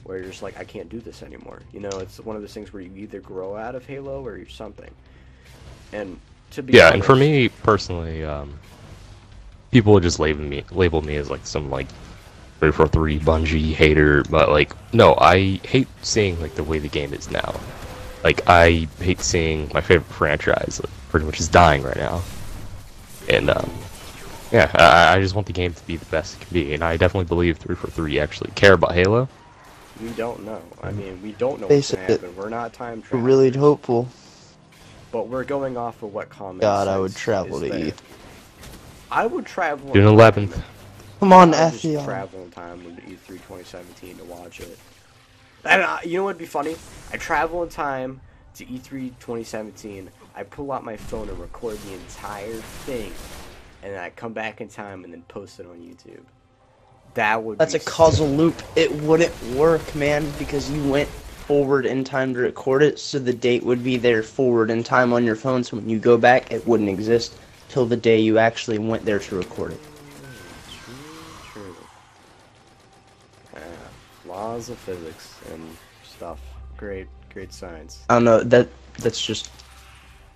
Speaker 1: where you're just like, I can't do this anymore. You know, it's one of those things where you either grow out of Halo or you're something. And to be honest,
Speaker 2: and for me personally, people would just label me as like some like 343 Bungie hater, but like no, I hate seeing like the way the game is now. Like I hate seeing my favorite franchise like, pretty much is dying right now. And yeah, I just want the game to be the best it can be, and I definitely believe 343 actually care about Halo.
Speaker 1: We don't know. I mean, we don't know what's going to happen. We're not time traveling.
Speaker 3: We're really hopeful.
Speaker 1: But we're going off of what comments.
Speaker 3: God, I would travel to E.
Speaker 1: I would travel.
Speaker 2: June 11th.
Speaker 3: Come on,
Speaker 1: I would just
Speaker 3: Effie.
Speaker 1: travel in time with E3 2017 to watch it. And you know what'd be funny? I travel in time to E3 2017. I pull out my phone and record the entire thing, and then I come back in time and then post it on YouTube.
Speaker 3: That's a causal loop. It wouldn't work, man, because you went forward in time to record it, so the date would be there forward in time on your phone, so when you go back, it wouldn't exist till the day you actually went there to record it.
Speaker 1: True. Laws of physics and stuff. Great science.
Speaker 3: I don't know, that's just...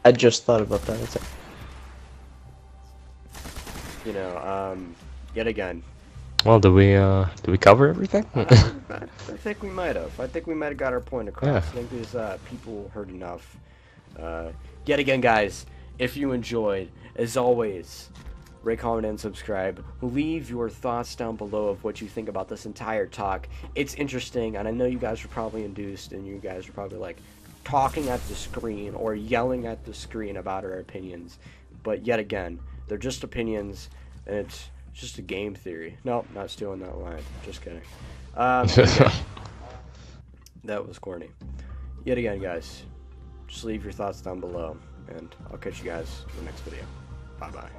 Speaker 3: I just thought about that.
Speaker 1: You know, yet again.
Speaker 2: Well, did we cover everything?
Speaker 1: I think we might have. I think we might have got our point across.
Speaker 2: Yeah.
Speaker 1: I think there's people heard enough. Yet again, guys, if you enjoyed, as always, rate, comment, and subscribe. Leave your thoughts down below of what you think about this entire talk. It's interesting, and I know you guys are probably induced, and you guys are probably like talking at the screen or yelling at the screen about our opinions. But yet again, they're just opinions, and it's just a game theory. Nope, not stealing that line. Just kidding. Yeah, that was corny. Yet again, guys, just leave your thoughts down below, and I'll catch you guys in the next video. Bye-bye.